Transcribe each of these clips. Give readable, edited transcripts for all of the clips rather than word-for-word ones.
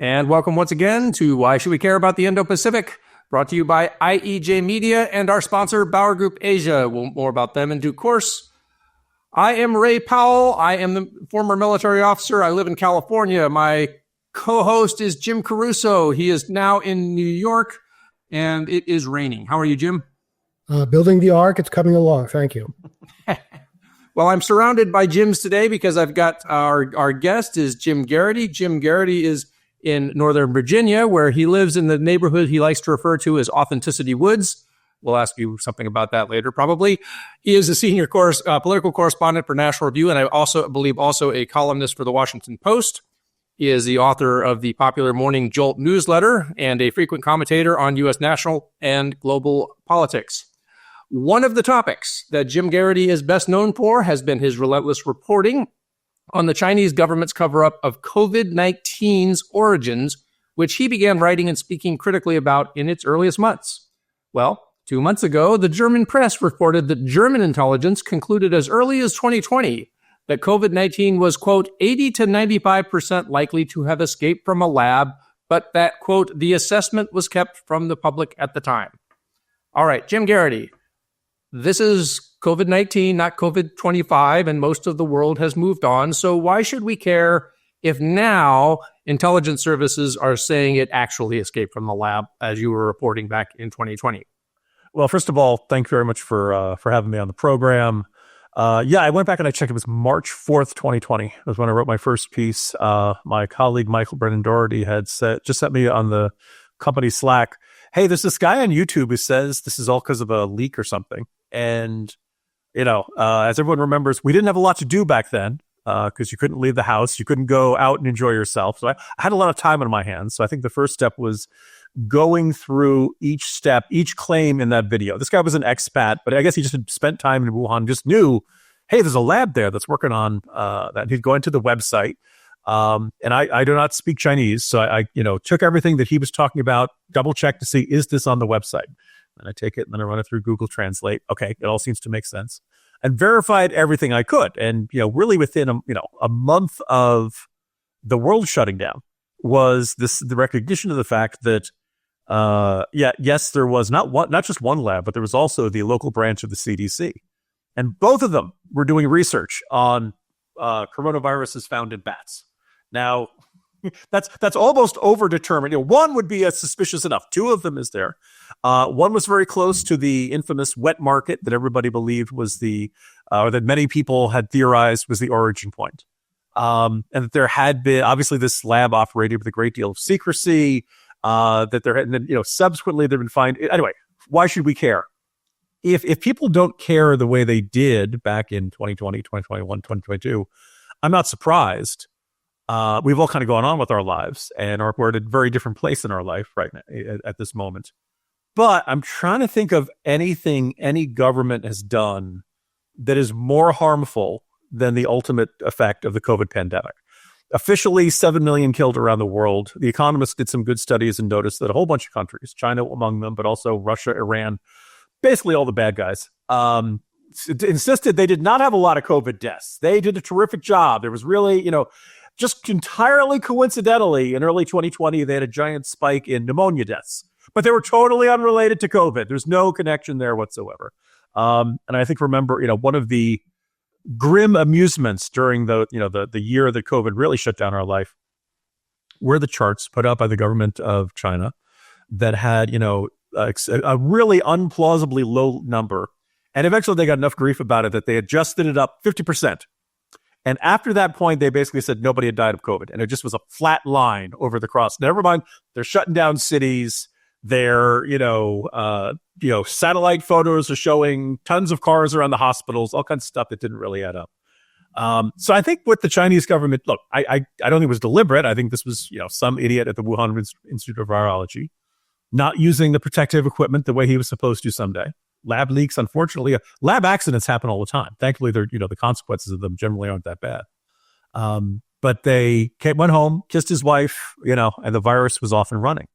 And welcome once again to Why Should We Care About the Indo-Pacific, brought to you by IEJ Media and our sponsor, Bauer Group Asia. We'll more about them in due course. I am Ray Powell. I am the former military officer. I live in California. My co-host is Jim Carouso. He is now in New York, and it is raining. How are you, Jim? Building the ark. It's coming along. Thank you. Well, I'm surrounded by Jims today because I've got our guest is Jim Geraghty. Jim Geraghty is in Northern Virginia, where he lives in the neighborhood he likes to refer to as Authenticity Woods. We'll ask you something about that later, probably. He is a senior political correspondent for National Review, and I also believe also a columnist for the Washington Post. He is the author of the popular Morning Jolt newsletter and a frequent commentator on U.S. national and global politics. One of the topics that Jim Geraghty is best known for has been his relentless reporting on the Chinese government's cover-up of COVID-19's origins, which he began writing and speaking critically about in its earliest months. Well, 2 months ago, the German press reported that German intelligence concluded as early as 2020 that COVID-19 was, quote, 80 to 95% likely to have escaped from a lab, but that, quote, the assessment was kept from the public at the time. All right, Jim Geraghty. This is COVID-19, not COVID-25, and most of the world has moved on. So why should we care if now intelligence services are saying it actually escaped from the lab, as you were reporting back in 2020? Well, first of all, thank you very much for having me on the program. I went back and I checked. It was March 4th, 2020. was when I wrote my first piece. My colleague, Michael Brennan Doherty, just sent me on the company Slack, hey, there's this guy on YouTube who says this is all because of a leak or something. And, as everyone remembers, we didn't have a lot to do back then because you couldn't leave the house. You couldn't go out and enjoy yourself. So I had a lot of time on my hands. So I think the first step was going through each step, each claim in that video. This guy was an expat, but I guess he just had spent time in Wuhan, just knew, hey, there's a lab there that's working on that. He'd go into the website. And I do not speak Chinese. So I took everything that he was talking about, double checked to see, is this on the website? And I take it and then I run it through Google Translate. Okay, it all seems to make sense. And verified everything I could. And, really within a month of the world shutting down was the recognition of the fact that, yes, there was not just one lab, but there was also the local branch of the CDC. And both of them were doing research on coronaviruses found in bats. Now, that's almost overdetermined. One would be suspicious enough. Two of them is there. One was very close to the infamous wet market that everybody believed was or that many people had theorized was the origin point. And that there had been, obviously this lab operated with a great deal of secrecy, subsequently there have been anyway, why should we care? If people don't care the way they did back in 2020, 2021, 2022, I'm not surprised. We've all kind of gone on with our lives and we're at a very different place in our life right now at this moment. But I'm trying to think of anything any government has done that is more harmful than the ultimate effect of the COVID pandemic. Officially, 7 million killed around the world. The Economist did some good studies and noticed that a whole bunch of countries, China among them, but also Russia, Iran, basically all the bad guys, insisted they did not have a lot of COVID deaths. They did a terrific job. There was really, just entirely coincidentally, in early 2020, they had a giant spike in pneumonia deaths, but they were totally unrelated to COVID. There's no connection there whatsoever. And I think, remember, one of the grim amusements during the year that COVID really shut down our life were the charts put out by the government of China that had, a really unplausibly low number. And eventually they got enough grief about it that they adjusted it up 50%. And after that point, they basically said nobody had died of COVID. And it just was a flat line over the cross. Never mind, they're shutting down cities. Their, satellite photos are showing tons of cars around the hospitals, all kinds of stuff that didn't really add up. So I think what the Chinese government, look, I don't think it was deliberate. I think this was, some idiot at the Wuhan Institute of Virology not using the protective equipment the way he was supposed to someday. Lab leaks, unfortunately, lab accidents happen all the time. Thankfully, they're, the consequences of them generally aren't that bad. But they went home, kissed his wife, and the virus was off and running.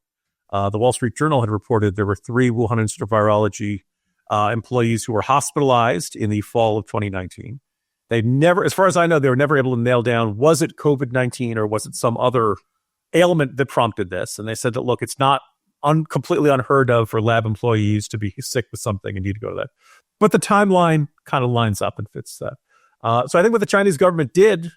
The Wall Street Journal had reported there were 3 Wuhan Institute of Virology employees who were hospitalized in the fall of 2019. They never, as far as I know, they were never able to nail down, was it COVID-19 or was it some other ailment that prompted this. And they said that, look, it's not completely unheard of for lab employees to be sick with something and need to go to that. But the timeline kind of lines up and fits that. So I think what the Chinese government did,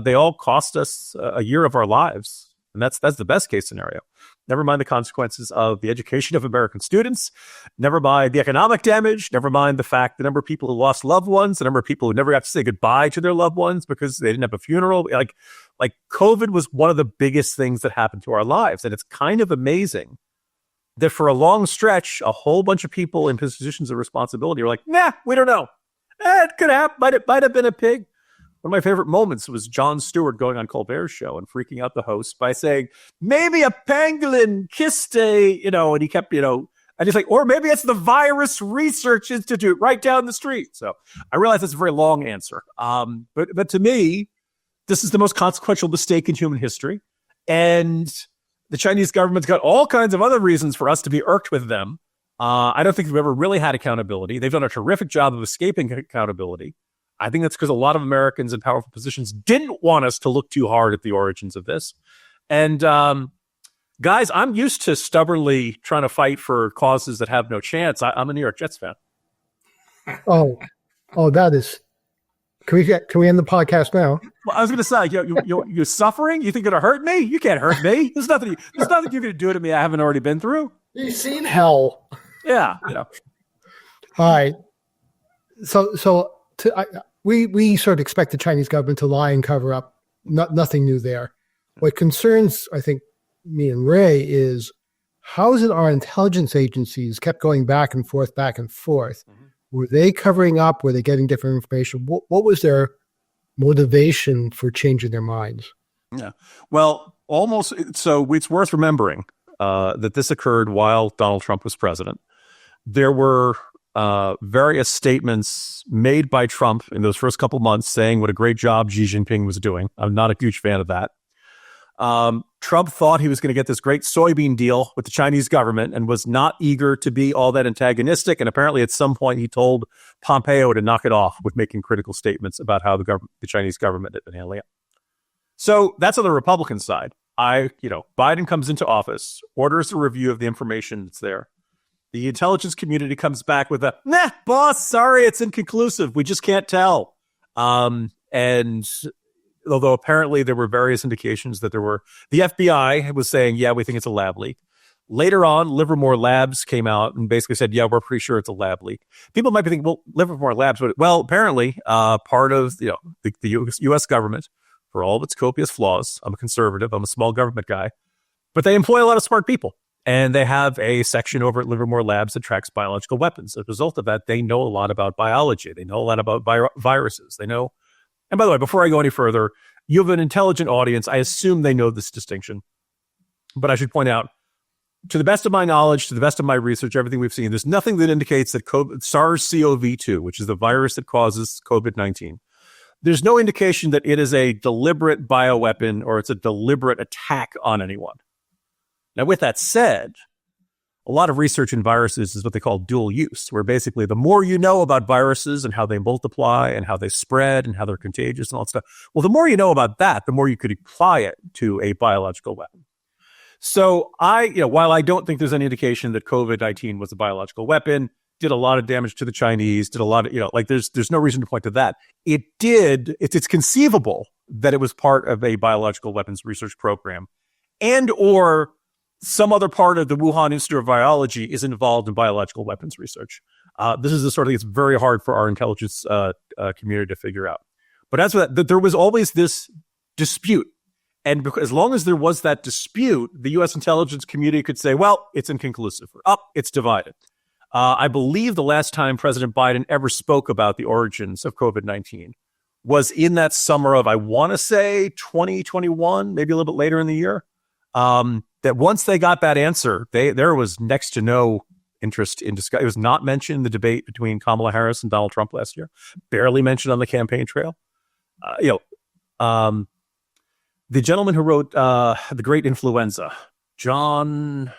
they all cost us a year of our lives. And that's the best case scenario. Never mind the consequences of the education of American students. Never mind the economic damage. Never mind the fact the number of people who lost loved ones, the number of people who never got to say goodbye to their loved ones because they didn't have a funeral. Like COVID was one of the biggest things that happened to our lives. And it's kind of amazing that for a long stretch, a whole bunch of people in positions of responsibility were like, nah, we don't know. It could happen. Might have been a pig. One of my favorite moments was Jon Stewart going on Colbert's show and freaking out the host by saying, maybe a pangolin kissed and he kept, and he's like, or maybe it's the Virus Research Institute right down the street. So I realize that's a very long answer. But to me, this is the most consequential mistake in human history. And the Chinese government's got all kinds of other reasons for us to be irked with them. I don't think we've ever really had accountability. They've done a terrific job of escaping accountability. I think that's because a lot of Americans in powerful positions didn't want us to look too hard at the origins of this. And guys, I'm used to stubbornly trying to fight for causes that have no chance. I'm a New York Jets fan. Oh, that is. Can we end the podcast now? Well, I was going to say, you're suffering. You think you're going to hurt me? You can't hurt me. There's nothing you're going to do to me I haven't already been through. You've seen hell. Yeah. All right. We sort of expect the Chinese government to lie and cover up. Nothing new there. What concerns, I think, me and Ray is how is it our intelligence agencies kept going back and forth? Mm-hmm. Were they covering up? Were they getting different information? What was their motivation for changing their minds? Yeah. Well, almost. So it's worth remembering that this occurred while Donald Trump was president. There were various statements made by Trump in those first couple months saying what a great job Xi Jinping was doing. I'm not a huge fan of that. Trump thought he was going to get this great soybean deal with the Chinese government and was not eager to be all that antagonistic. And apparently at some point he told Pompeo to knock it off with making critical statements about how the Chinese government had been handling it. So that's on the Republican side. Biden comes into office, orders a review of the information that's there. The intelligence community comes back with nah, boss, sorry, it's inconclusive. We just can't tell. And although apparently there were various indications that the FBI was saying, yeah, we think it's a lab leak. Later on, Livermore Labs came out and basically said, yeah, we're pretty sure it's a lab leak. People might be thinking, well, Livermore Labs, well, apparently part of the U.S. government, for all of its copious flaws, I'm a conservative, I'm a small government guy, but they employ a lot of smart people. And they have a section over at Livermore Labs that tracks biological weapons. As a result of that, they know a lot about biology. They know a lot about viruses. They know. And by the way, before I go any further, you have an intelligent audience. I assume they know this distinction. But I should point out, to the best of my knowledge, to the best of my research, everything we've seen, there's nothing that indicates that SARS-CoV-2, which is the virus that causes COVID-19, there's no indication that it is a deliberate bioweapon or it's a deliberate attack on anyone. Now, with that said, a lot of research in viruses is what they call dual use, where basically the more you know about viruses and how they multiply and how they spread and how they're contagious and all that stuff, well, the more you know about that, the more you could apply it to a biological weapon. So while I don't think there's any indication that COVID-19 was a biological weapon, did a lot of damage to the Chinese, did a lot of, there's no reason to point to that. It did, it's conceivable that it was part of a biological weapons research program and or some other part of the Wuhan Institute of Virology is involved in biological weapons research. This is the sort of thing it's very hard for our intelligence community to figure out. But as for that, there was always this dispute. And because, as long as there was that dispute, the U.S. intelligence community could say, well, it's inconclusive, or it's divided. I believe the last time President Biden ever spoke about the origins of COVID-19 was in that summer of, I want to say, 2021, maybe a little bit later in the year. That once they got that answer, there was next to no interest in discuss. It was not mentioned in the debate between Kamala Harris and Donald Trump last year. Barely mentioned on the campaign trail. The gentleman who wrote The Great Influenza, John.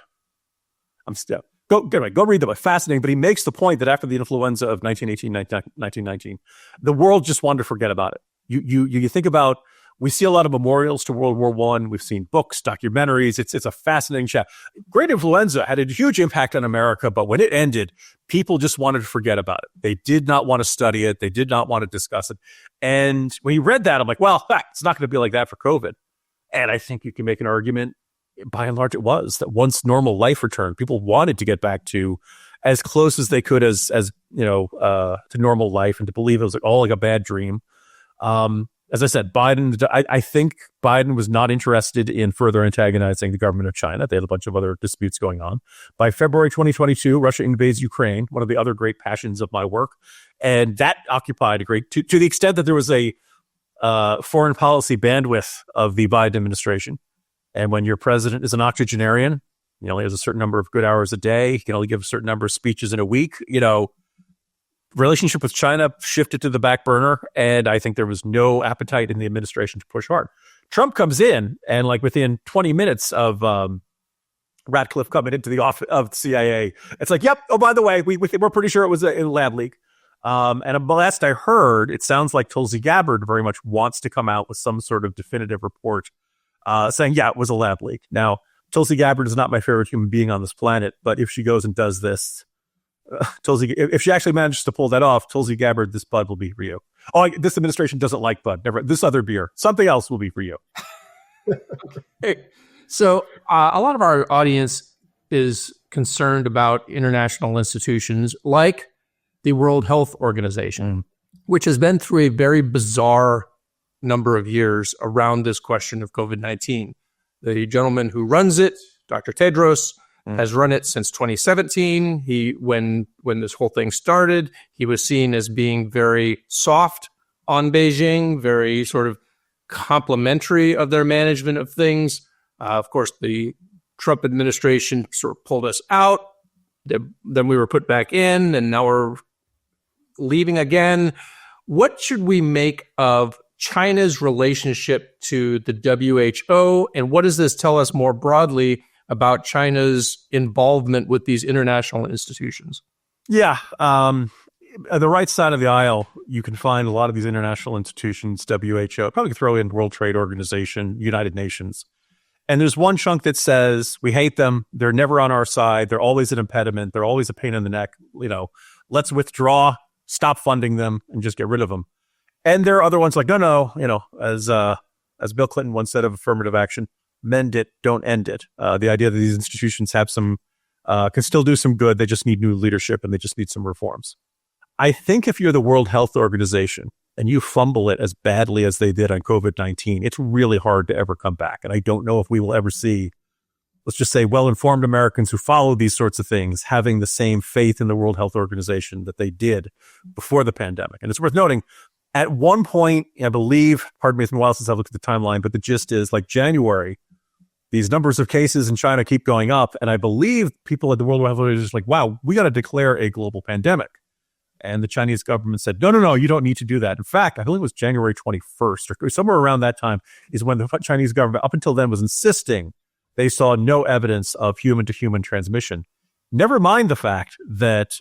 Go read the book. Fascinating. But he makes the point that after the influenza of 1918, 1919, the world just wanted to forget about it. You think about We see a lot of memorials to World War I. We've seen books, documentaries. It's a fascinating chat. Great influenza had a huge impact on America, but when it ended, people just wanted to forget about it. They did not want to study it. They did not want to discuss it. And when you read that, I'm like, well, it's not going to be like that for COVID. And I think you can make an argument, by and large, it was that once normal life returned, people wanted to get back to as close as they could as to normal life, and to believe it was all like a bad dream. As I said, I think Biden was not interested in further antagonizing the government of China. They had a bunch of other disputes going on. By February 2022, Russia invades Ukraine, one of the other great passions of my work. And that occupied to the extent that there was a foreign policy bandwidth of the Biden administration. And when your president is an octogenarian, he only has a certain number of good hours a day, he can only give a certain number of speeches in a week, relationship with China shifted to the back burner, and I think there was no appetite in the administration to push hard. Trump comes in, and like within 20 minutes of Ratcliffe coming into the office of the CIA, it's like, yep, oh, by the way, we're pretty sure it was a lab leak. And last I heard, it sounds like Tulsi Gabbard very much wants to come out with some sort of definitive report saying, yeah, it was a lab leak. Now, Tulsi Gabbard is not my favorite human being on this planet, but if she goes and does this, if she actually manages to pull that off, Tulsi Gabbard, this bud will be for you. Oh, this administration doesn't like bud. Never. This other beer, something else will be for you. Okay. So a lot of our audience is concerned about international institutions like the World Health Organization, which has been through a very bizarre number of years around this question of COVID-19. The gentleman who runs it, Dr. Tedros, has run it since 2017. When this whole thing started, he was seen as being very soft on Beijing, very sort of complimentary of their management of things. Of course, the Trump administration sort of pulled us out. Then we were put back in, and now we're leaving again. What should we make of China's relationship to the WHO, and what does this tell us more broadly about China's involvement with these international institutions? Yeah. On the right side of the aisle, you can find a lot of these international institutions, WHO, probably throw in World Trade Organization, United Nations. And there's one chunk that says, we hate them. They're never on our side. They're always an impediment. They're always a pain in the neck. Let's withdraw, stop funding them, and just get rid of them. And there are other ones like, no, as Bill Clinton once said of affirmative action, mend it, don't end it. The idea that these institutions have can still do some good. They just need new leadership, and they just need some reforms. I think if you're the World Health Organization and you fumble it as badly as they did on COVID-19, it's really hard to ever come back. And I don't know if we will ever see, let's just say, well-informed Americans who follow these sorts of things having the same faith in the World Health Organization that they did before the pandemic. And it's worth noting, at one point, I believe, pardon me, it's been a while since I've looked at the timeline, but the gist is like January, these numbers of cases in China keep going up. And I believe people at the World Health Organization are just like, wow, we got to declare a global pandemic. And the Chinese government said, no, you don't need to do that. In fact, I believe it was January 21st or somewhere around that time is when the Chinese government, up until then, was insisting they saw no evidence of human-to-human transmission. Never mind the fact that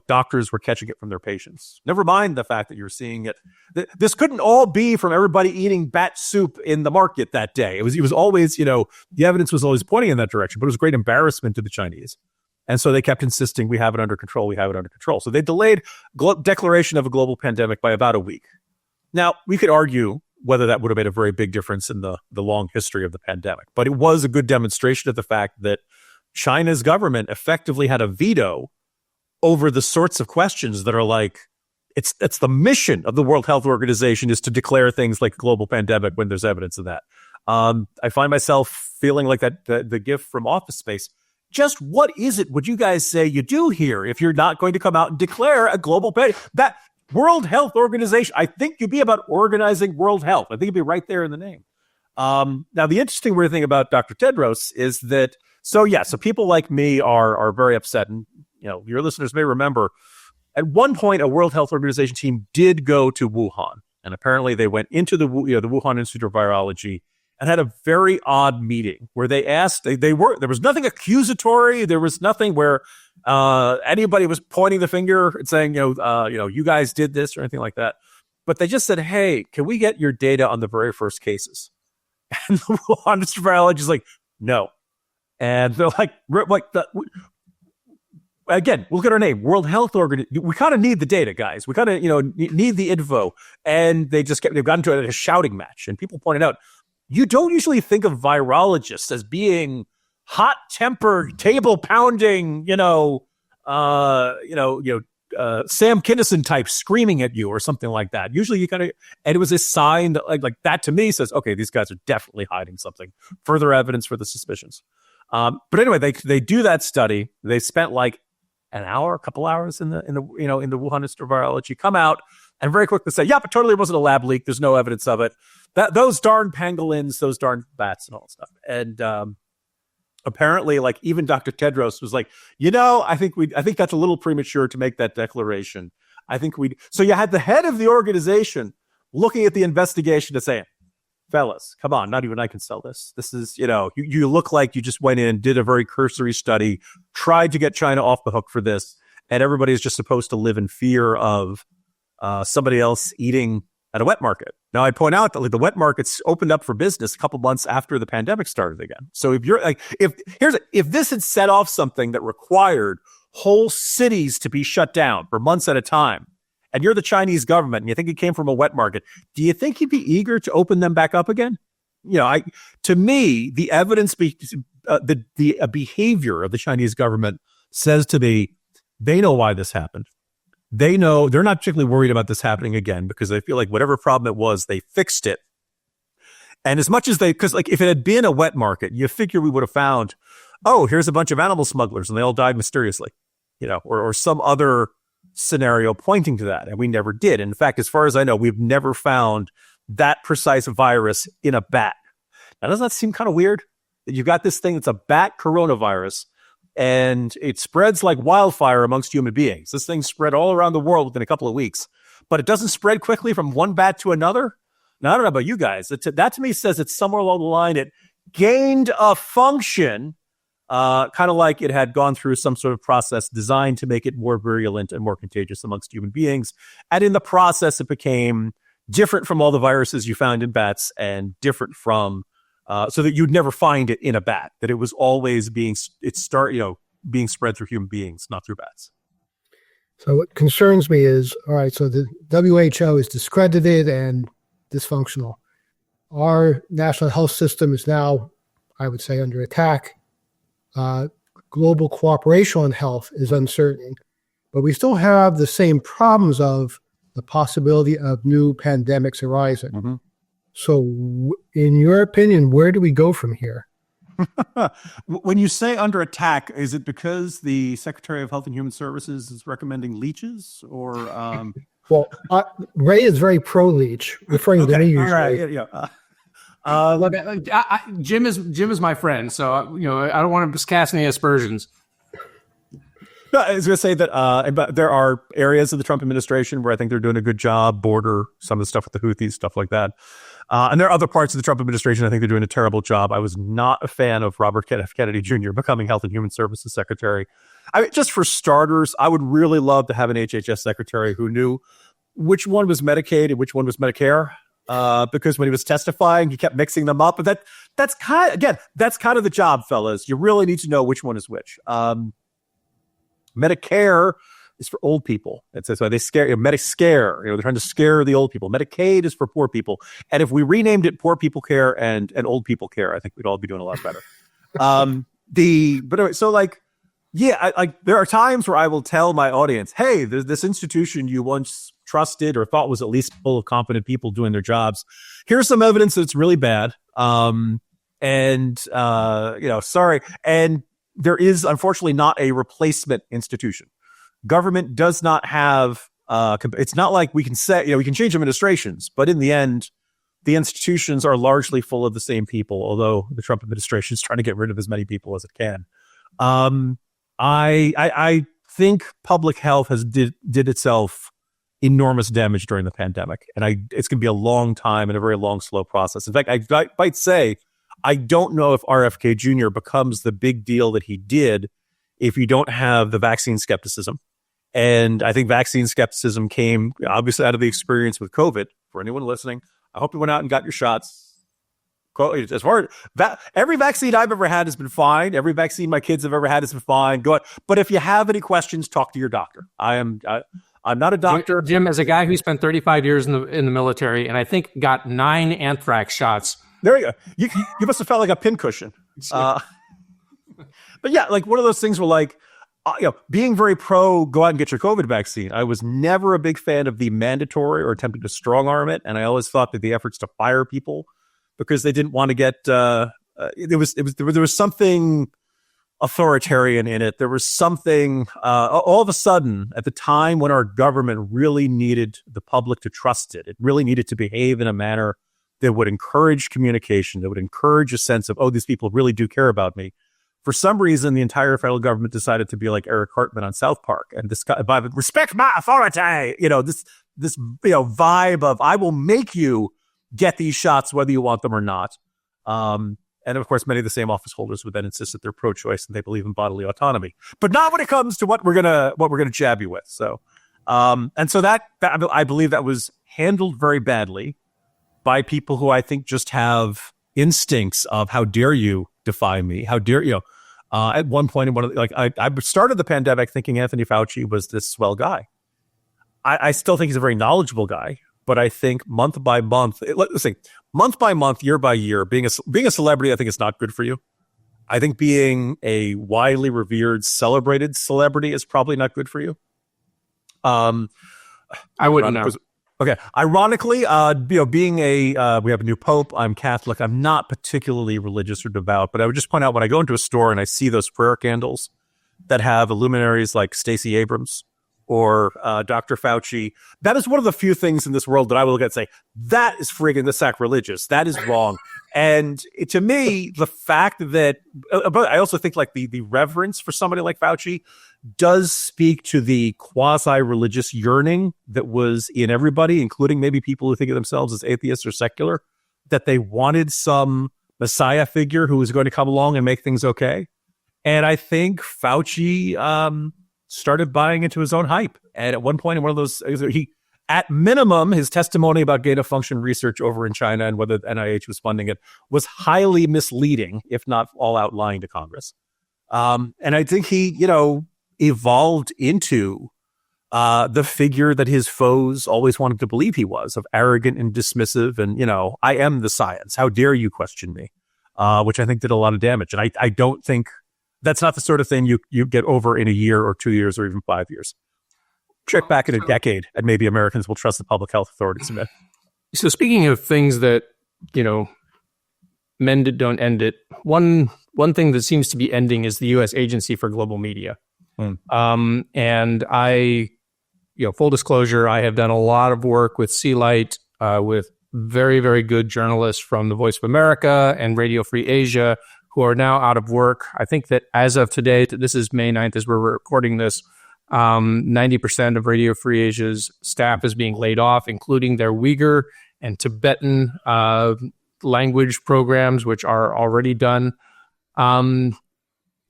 doctors were catching it from their patients. Never mind the fact that you're seeing it. This couldn't all be from everybody eating bat soup in the market that day. It was always, the evidence was always pointing in that direction, but it was a great embarrassment to the Chinese. And so they kept insisting, we have it under control, we have it under control. So they delayed declaration of a global pandemic by about a week. Now, we could argue whether that would have made a very big difference in the long history of the pandemic, but it was a good demonstration of the fact that China's government effectively had a veto over the sorts of questions that are like, it's the mission of the World Health Organization is to declare things like a global pandemic when there's evidence of that. I find myself feeling like that the gift from Office Space. Just what is it would you guys say you do here if you're not going to come out and declare a global pandemic? That World Health Organization, I think you'd be about organizing world health. I think it'd be right there in the name. Now, the interesting weird thing about Dr. Tedros is that, so people like me are very upset. And, your listeners may remember at one point, a World Health Organization team did go to Wuhan. And apparently they went into the Wuhan Institute of Virology and had a very odd meeting where they asked, there was nothing accusatory. There was nothing where anybody was pointing the finger and saying, you guys did this or anything like that. but they just said, hey, can we get your data on the very first cases? And the Wuhan virologist is like, no. And they're like again, look at our name, World Health Organization. We kind of need the data, guys. We kind of, need the info. And they've gotten into a shouting match. And people pointed out, you don't usually think of virologists as being hot-tempered, table-pounding, Sam Kinison type screaming at you or something like that. Usually you and it was a sign that like that to me says, okay, these guys are definitely hiding something. Further evidence for the suspicions. But anyway, they do that study. They spent like an hour, a couple hours in the Wuhan Institute of Virology, come out and very quickly say, yeah, but totally it wasn't a lab leak. There's no evidence of it. Those darn pangolins, those darn bats and all that stuff. And apparently, like even Dr. Tedros was like, I think that's a little premature to make that declaration. So you had the head of the organization looking at the investigation to say, fellas, come on, not even I can sell this. This is, you look like you just went in, did a very cursory study, tried to get China off the hook for this, and everybody is just supposed to live in fear of somebody else eating at a wet market. Now, I point out that the wet markets opened up for business a couple months after the pandemic started again. So if you're like, if this had set off something that required whole cities to be shut down for months at a time, and you're the Chinese government and you think it came from a wet market, do you think you'd be eager to open them back up again? To me, the evidence, the behavior of the Chinese government says to me, they know why this happened. They know they're not particularly worried about this happening again because they feel like whatever problem it was, they fixed it. And as much as because like if it had been a wet market, you figure we would have found, oh, here's a bunch of animal smugglers and they all died mysteriously, or some other scenario pointing to that. And we never did. In fact, as far as I know, we've never found that precise virus in a bat. Now, doesn't that seem kind of weird that you've got this thing that's a bat coronavirus and it spreads like wildfire amongst human beings? This thing spread all around the world within a couple of weeks, but it doesn't spread quickly from one bat to another. Now, I don't know about you guys. That to me says it's somewhere along the line. It gained a function, kind of like it had gone through some sort of process designed to make it more virulent and more contagious amongst human beings. And in the process, it became different from all the viruses you found in bats and different from, so that you'd never find it in a bat, that it was always being spread through human beings, not through bats. So what concerns me is, all right, so the WHO is discredited and dysfunctional. Our national health system is now, I would say, under attack. Global cooperation on health is uncertain, but we still have the same problems of the possibility of new pandemics arising. Mm-hmm. So in your opinion, where do we go from here? When you say under attack, is it because the Secretary of Health and Human Services is recommending leeches or? Well, Ray is very pro-leech, referring to me usually. All right, Look, Jim is my friend, so I don't want to cast any aspersions. No, I was going to say that there are areas of the Trump administration where I think they're doing a good job, border, some of the stuff with the Houthis, stuff like that. And there are other parts of the Trump administration I think they're doing a terrible job. I was not a fan of Robert F. Kennedy Jr. becoming Health and Human Services Secretary. I mean, just for starters, I would really love to have an HHS secretary who knew which one was Medicaid and which one was Medicare. Because when he was testifying, he kept mixing them up. But that's kind of the job, fellas. You really need to know which one is which. Medicare is for old people. That's why they scare Medicare. They're trying to scare the old people. Medicaid is for poor people. And if we renamed it Poor People Care and Old People Care, I think we'd all be doing a lot better. There are times where I will tell my audience, hey, there's this institution you once trusted or thought was at least full of competent people doing their jobs. Here's some evidence that it's really bad. Sorry. And there is unfortunately not a replacement institution. Government does not have, it's not like we can say, we can change administrations, but in the end, the institutions are largely full of the same people, although the Trump administration is trying to get rid of as many people as it can. I think public health did itself enormous damage during the pandemic, and it's going to be a long time and a very long, slow process. In fact, I might say I don't know if RFK Jr. becomes the big deal that he did if you don't have the vaccine skepticism And I think vaccine skepticism came obviously out of the experience with COVID. For anyone listening, I hope you went out and got your shots. As far as every vaccine I've ever had has been fine. Every vaccine my kids have ever had has been fine. Go ahead. But if you have any questions, talk to your doctor. I'm not a doctor. Jim, as a guy who spent 35 years in the military, and I think got 9 anthrax shots. There you go. You must have felt like a pincushion. But yeah, like one of those things where like, being very pro go out and get your COVID vaccine. I was never a big fan of the mandatory or attempting to strong arm it. And I always thought that the efforts to fire people because they didn't want to get, there was something authoritarian in it. There was something, all of a sudden at the time when our government really needed the public to trust it, it really needed to behave in a manner that would encourage communication, that would encourage a sense of, oh, these people really do care about me. For some reason, the entire federal government decided to be like Eric Cartman on South Park, and this by respect my authority, this vibe of I will make you get these shots whether you want them or not. And of course, many of the same office holders would then insist that they're pro-choice and they believe in bodily autonomy, but not when it comes to what we're gonna jab you with. So, and so that I believe that was handled very badly by people who I think just have instincts of how dare you defy me, how dare you. At one point, I started the pandemic thinking Anthony Fauci was this swell guy. I still think he's a very knowledgeable guy, but I think month by month, year by year, being a celebrity, I think is not good for you. I think being a widely revered, celebrated celebrity is probably not good for you. I wouldn't know. Okay. Ironically, being we have a new pope. I'm Catholic. I'm not particularly religious or devout, but I would just point out when I go into a store and I see those prayer candles that have luminaries like Stacey Abrams or Dr. Fauci, that is one of the few things in this world that I will look at and say, that is friggin' sacrilegious. That is wrong. And to me, the fact that, but I also think like the reverence for somebody like Fauci does speak to the quasi-religious yearning that was in everybody, including maybe people who think of themselves as atheists or secular, that they wanted some messiah figure who was going to come along and make things okay. And I think Fauci started buying into his own hype. And at one point in one of those, at minimum, his testimony about gain-of-function research over in China and whether the NIH was funding it was highly misleading, if not all-out lying to Congress. And I think he, evolved into the figure that his foes always wanted to believe he was, of arrogant and dismissive and, I am the science. How dare you question me? Which I think did a lot of damage. And I don't think that's not the sort of thing you get over in a year or 2 years or even 5 years. Check back in a decade and maybe Americans will trust the public health authorities a bit. So speaking of things that, mend it, don't end it, one thing that seems to be ending is the U.S. Agency for Global Media. And I, full disclosure, I have done a lot of work with Sealight, with very, very good journalists from the Voice of America and Radio Free Asia who are now out of work. I think that as of today, this is May 9th as we're recording this, 90% of Radio Free Asia's staff is being laid off, including their Uyghur and Tibetan language programs, which are already done.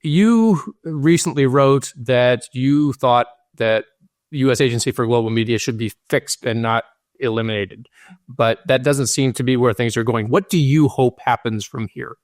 You recently wrote that you thought that the U.S. Agency for Global Media should be fixed and not eliminated, but that doesn't seem to be where things are going. What do you hope happens from here?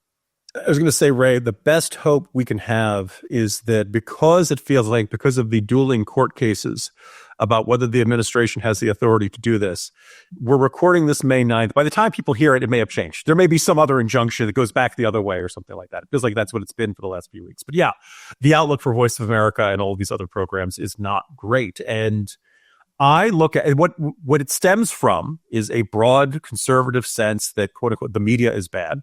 I was going to say, Ray, the best hope we can have is that because it feels like, because of the dueling court cases about whether the administration has the authority to do this, we're recording this May 9th. By the time people hear it, it may have changed. There may be some other injunction that goes back the other way or something like that. It feels like that's what it's been for the last few weeks. But yeah, the outlook for Voice of America and all of these other programs is not great. And I look at what it stems from is a broad conservative sense that, quote unquote, the media is bad.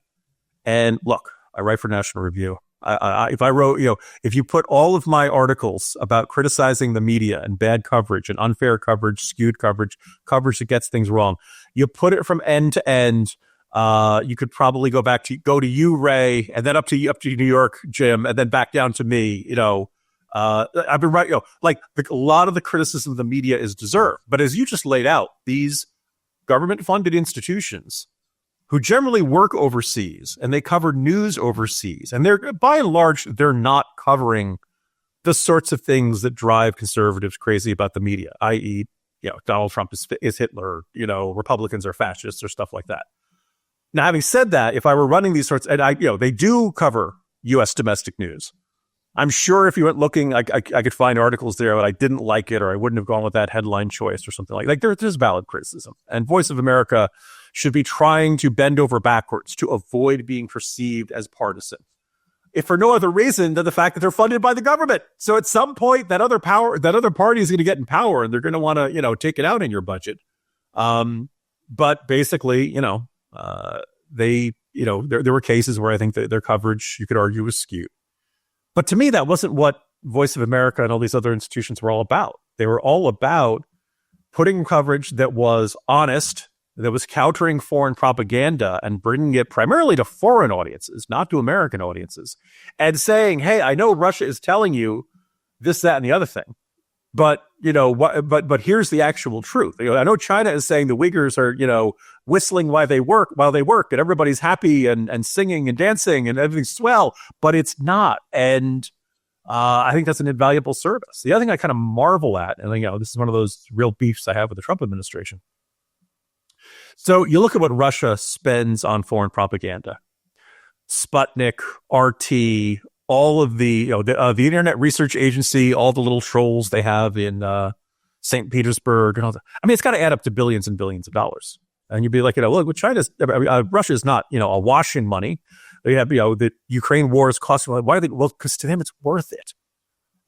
And look, I write for National Review. If I wrote, if you put all of my articles about criticizing the media and bad coverage and unfair coverage, skewed coverage that gets things wrong, you put it from end to end, you could probably go to you, Ray, and then up to New York, Jim, and then back down to me. I've been right. A lot of the criticism of the media is deserved, but as you just laid out, these government-funded institutions who generally work overseas and they cover news overseas, and they're by and large they're not covering the sorts of things that drive conservatives crazy about the media, i.e., Donald Trump is Hitler, Republicans are fascists or stuff like that. Now, having said that, if I were running these sorts, and they do cover U.S. domestic news. I'm sure if you went looking, I could find articles there, but I didn't like it, or I wouldn't have gone with that headline choice or something like that. There's valid criticism. And Voice of America should be trying to bend over backwards to avoid being perceived as partisan, if for no other reason than the fact that they're funded by the government. So at some point, that other party is going to get in power, and they're going to want to, take it out in your budget. But basically, there were cases where I think that their coverage, you could argue, was skewed. But to me, that wasn't what Voice of America and all these other institutions were all about. They were all about putting coverage that was honest, that was countering foreign propaganda and bringing it primarily to foreign audiences, not to American audiences, and saying, hey, I know Russia is telling you this, that, and the other thing, but but here's the actual truth. I know China is saying the Uyghurs are, whistling while they work, and everybody's happy and singing and dancing and everything's swell, but it's not. And I think that's an invaluable service. The other thing I kind of marvel at, and this is one of those real beefs I have with the Trump administration. So you look at what Russia spends on foreign propaganda, Sputnik, RT, all of the Internet Research Agency, all the little trolls they have in St. Petersburg, and all that. I mean, it's got to add up to billions and billions of dollars. And you'd be like, look, Russia is not, awash in money. They have, the Ukraine war is costing. Why are they? Well, because to them it's worth it.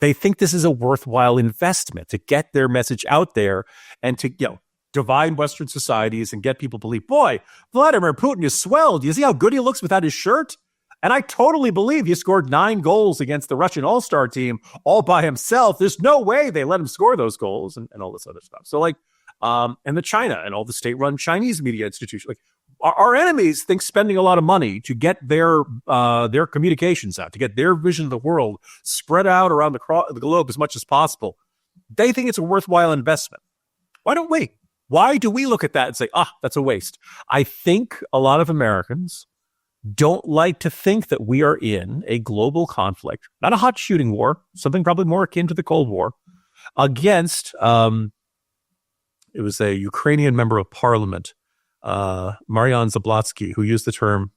They think this is a worthwhile investment to get their message out there and to, divide Western societies and get people to believe, boy, Vladimir Putin is swell. Do you see how good he looks without his shirt? And I totally believe he scored 9 goals against the Russian all-star team all by himself. There's no way they let him score those goals and all this other stuff. So and the China and all the state-run Chinese media institutions, our enemies think spending a lot of money to get their communications out, to get their vision of the world spread out around the globe as much as possible. They think it's a worthwhile investment. Why don't we? Why do we look at that and say, that's a waste? I think a lot of Americans don't like to think that we are in a global conflict, not a hot shooting war, something probably more akin to the Cold War, against, it was a Ukrainian member of parliament, Marian Zablotsky, who used the term,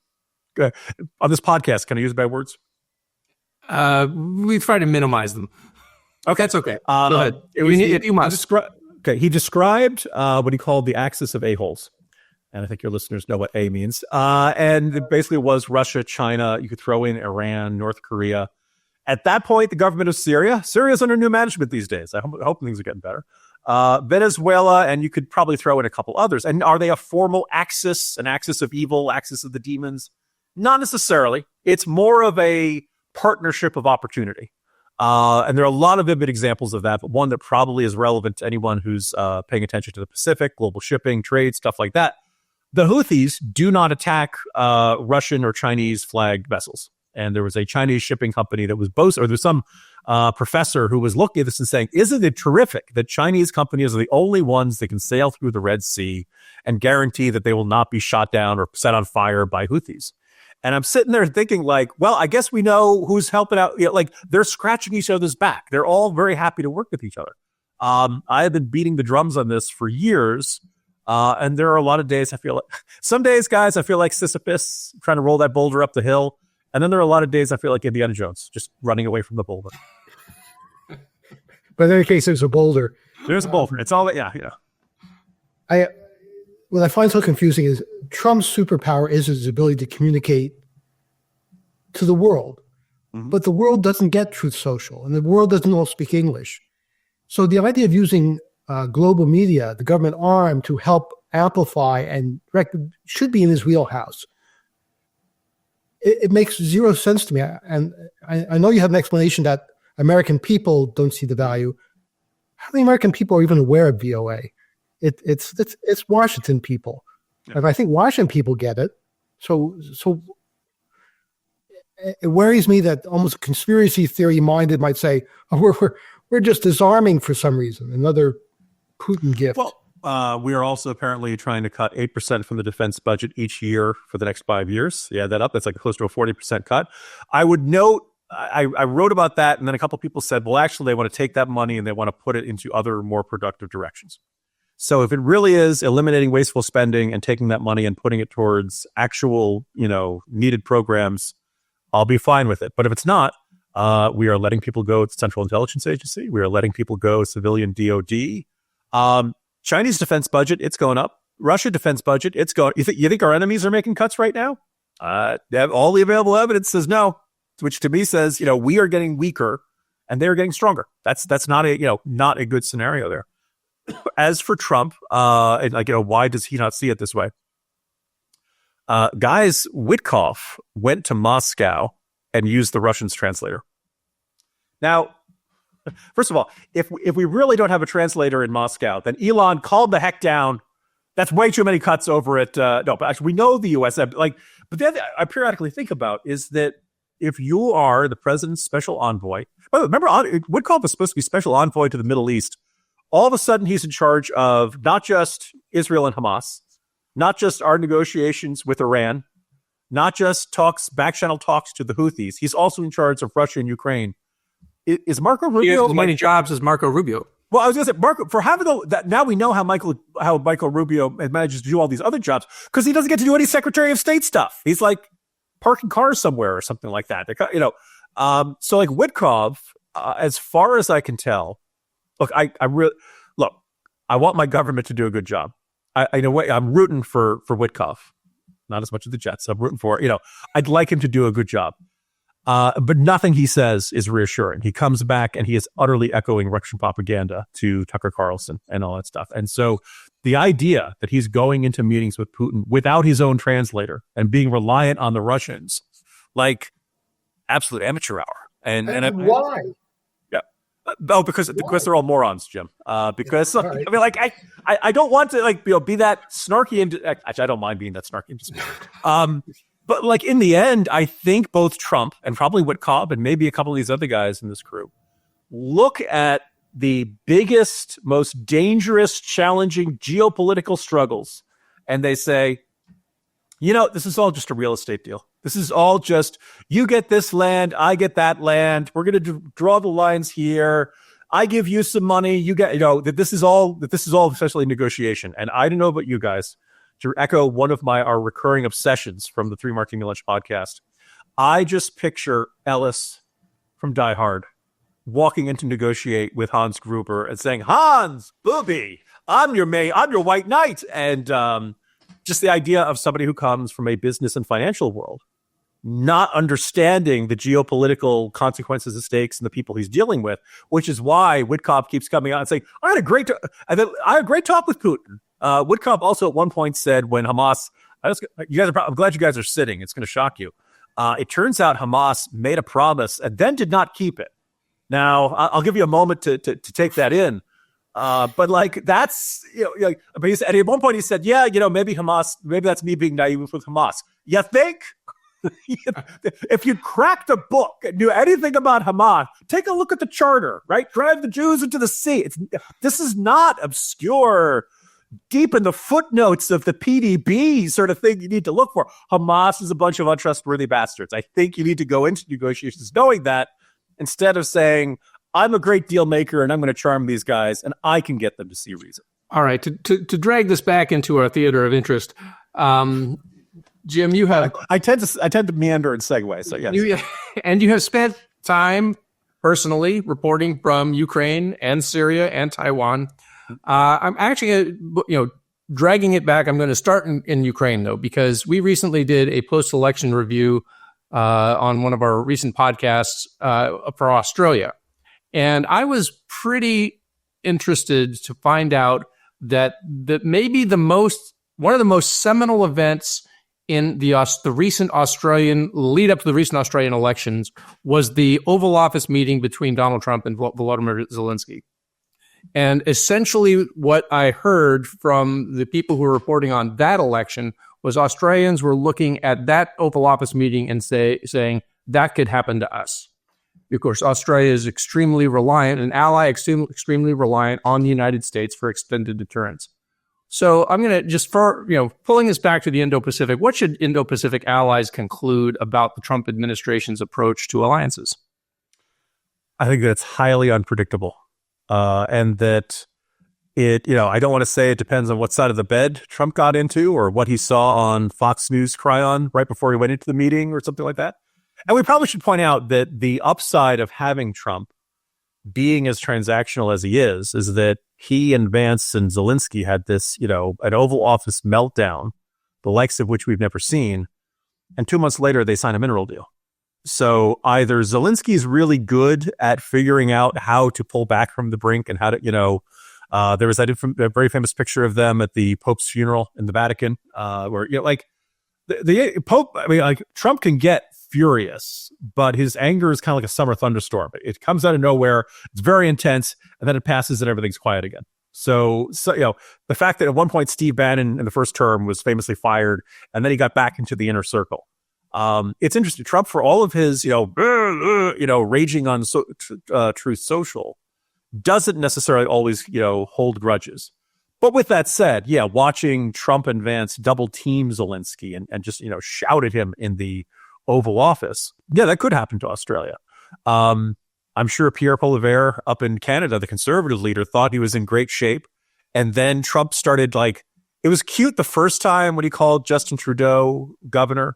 on this podcast, can I use bad words? We try to minimize them. Okay, that's okay. Go ahead. You must. He described what he called the axis of a-holes. And I think your listeners know what A means. And it basically was Russia, China. You could throw in Iran, North Korea. At that point, the government of Syria's under new management these days. I hope things are getting better. Venezuela, and you could probably throw in a couple others. And are they a formal axis, an axis of evil, axis of the demons? Not necessarily. It's more of a partnership of opportunity. And there are a lot of vivid examples of that, but one that probably is relevant to anyone who's paying attention to the Pacific, global shipping, trade, stuff like that. The Houthis do not attack Russian or Chinese flagged vessels. And there was a Chinese shipping company that was there's some professor who was looking at this and saying, isn't it terrific that Chinese companies are the only ones that can sail through the Red Sea and guarantee that they will not be shot down or set on fire by Houthis? And I'm sitting there thinking well, I guess we know who's helping out. They're scratching each other's back. They're all very happy to work with each other. I have been beating the drums on this for years. And there are a lot of days some days, guys, I feel like Sisyphus trying to roll that boulder up the hill. And then there are a lot of days I feel like Indiana Jones, just running away from the boulder. But in any case, there's a boulder. There's a boulder. It's all, yeah. What I find so confusing is Trump's superpower is his ability to communicate to the world. Mm-hmm. But the world doesn't get Truth Social, and the world doesn't all speak English. So the idea of using global media, the government arm, to help amplify and should be in his wheelhouse. It makes zero sense to me. And I know you have an explanation that American people don't see the value. How many American people are even aware of VOA? It's Washington people. Yeah. And I think Washington people get it. So it worries me that almost conspiracy theory minded might say, we're just disarming for some reason, another Putin gift. Well, we are also apparently trying to cut 8% from the defense budget each year for the next 5 years. Yeah, that up. That's close to a 40% cut. I would note I wrote about that, and then a couple people said, well, actually, they want to take that money and they want to put it into other more productive directions. So if it really is eliminating wasteful spending and taking that money and putting it towards actual, needed programs, I'll be fine with it. But if it's not, we are letting people go to Central Intelligence Agency. We are letting people go civilian DOD. Chinese defense budget, it's going up. Russia defense budget, it's going. You think our enemies are making cuts right now? All the available evidence says no, which to me says, we are getting weaker and they're getting stronger. That's not a good scenario there. As for Trump, why does he not see it this way? Guys, Witkoff went to Moscow and used the Russian's translator. Now, first of all, if we really don't have a translator in Moscow, then Elon called the heck down. That's way too many cuts over at no, but actually we know the U.S. But the other I periodically think about is that if you are the president's special envoy, remember Witkoff was supposed to be special envoy to the Middle East. All of a sudden, he's in charge of not just Israel and Hamas, not just our negotiations with Iran, not just back-channel talks to the Houthis. He's also in charge of Russia and Ukraine. Is Marco Rubio? He has as many jobs as Marco Rubio. Well, I was going to say, Marco, for having that, now we know how Michael Rubio manages to do all these other jobs because he doesn't get to do any Secretary of State stuff. He's like parking cars somewhere or something like that. So like Witkoff, as far as I can tell, look, I want my government to do a good job. In a way, I'm rooting for Witkoff, not as much as the Jets. I'm rooting for, I'd like him to do a good job. But nothing he says is reassuring. He comes back and he is utterly echoing Russian propaganda to Tucker Carlson and all that stuff. And so the idea that he's going into meetings with Putin without his own translator and being reliant on the Russians, like absolute amateur hour. And why? Oh, because they're all morons, Jim. Because right. I mean, I don't want to be that snarky. And actually, I don't mind being that snarky. But in the end, I think both Trump and probably Witkoff and maybe a couple of these other guys in this crew look at the biggest, most dangerous, challenging geopolitical struggles, and they say, this is all just a real estate deal. This is all just, you get this land, I get that land. We're going to draw the lines here. I give you some money. You get, that this is all essentially negotiation. And I don't know about you guys, to echo one of our recurring obsessions from the 3 Martini Lunch podcast. I just picture Ellis from Die Hard walking in to negotiate with Hans Gruber and saying, Hans, booby, I'm your white knight. And, just the idea of somebody who comes from a business and financial world, not understanding the geopolitical consequences and stakes and the people he's dealing with, which is why Witkoff keeps coming out and saying, I had a great talk with Putin. Witkoff also at one point said when Hamas, I'm glad you guys are sitting. It's going to shock you. It turns out Hamas made a promise and then did not keep it. Now, I'll give you a moment to take that in. But that's, but he said, at one point he said, maybe that's me being naive with Hamas. You think? If you cracked a book and knew anything about Hamas, take a look at the charter, right? Drive the Jews into the sea. This is not obscure, deep in the footnotes of the PDB sort of thing you need to look for. Hamas is a bunch of untrustworthy bastards. I think you need to go into negotiations knowing that instead of saying, I'm a great deal maker and I'm going to charm these guys and I can get them to see reason. All right. To drag this back into our theater of interest, Jim, you have... I tend to meander and segue. So yes. You have spent time personally reporting from Ukraine and Syria and Taiwan. I'm actually, dragging it back. I'm going to start in Ukraine though, because we recently did a post-election review on one of our recent podcasts for Australia. And I was pretty interested to find out that maybe one of the most seminal events in the recent Australian lead up to the recent Australian elections was the Oval Office meeting between Donald Trump and Volodymyr Zelensky. And essentially what I heard from the people who were reporting on that election was Australians were looking at that Oval Office meeting and saying that could happen to us. Of course, Australia is extremely reliant, an ally extremely reliant on the United States for extended deterrence. So I'm going to just pulling this back to the Indo-Pacific, what should Indo-Pacific allies conclude about the Trump administration's approach to alliances? I think that it's highly unpredictable, and that I don't want to say it depends on what side of the bed Trump got into or what he saw on Fox News Cryon right before he went into the meeting or something like that. And we probably should point out that the upside of having Trump being as transactional as he is that he and Vance and Zelensky had this, an Oval Office meltdown, the likes of which we've never seen. And 2 months later, they sign a mineral deal. So either Zelensky's really good at figuring out how to pull back from the brink and how to, there was a very famous picture of them at the Pope's funeral in the Vatican, where, the Pope, Trump can get furious, but his anger is kind of like a summer thunderstorm. It comes out of nowhere. It's very intense, and then it passes and everything's quiet again. So the fact that at one point Steve Bannon in the first term was famously fired, and then he got back into the inner circle. It's interesting. Trump, for all of his, raging on Truth Social, doesn't necessarily always, hold grudges. But with that said, watching Trump and Vance double team Zelensky and just, shout at him in the Oval Office, that could happen to Australia. I'm sure Pierre Poilievre up in Canada, the conservative leader, thought he was in great shape. And then Trump started it was cute the first time when he called Justin Trudeau governor.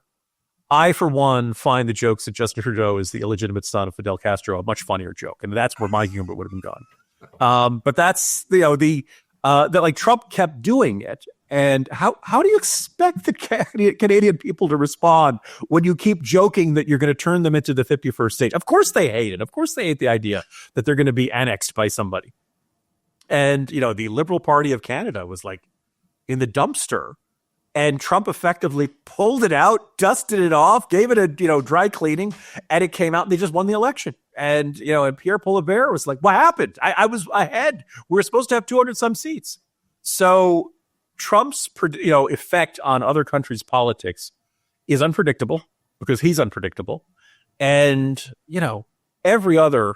I, for one, find the jokes that Justin Trudeau is the illegitimate son of Fidel Castro a much funnier joke. And that's where my humor would have been gone. But that's, that Trump kept doing it. And how do you expect the Canadian people to respond when you keep joking that you're going to turn them into the 51st state? Of course they hate it. Of course they hate the idea that they're going to be annexed by somebody. And, the Liberal Party of Canada was in the dumpster. And Trump effectively pulled it out, dusted it off, gave it a, dry cleaning, and it came out and they just won the election. And, and Pierre Poilievre was like, what happened? I was ahead. We were supposed to have 200 some seats. So Trump's, effect on other countries' politics is unpredictable because he's unpredictable. And, every other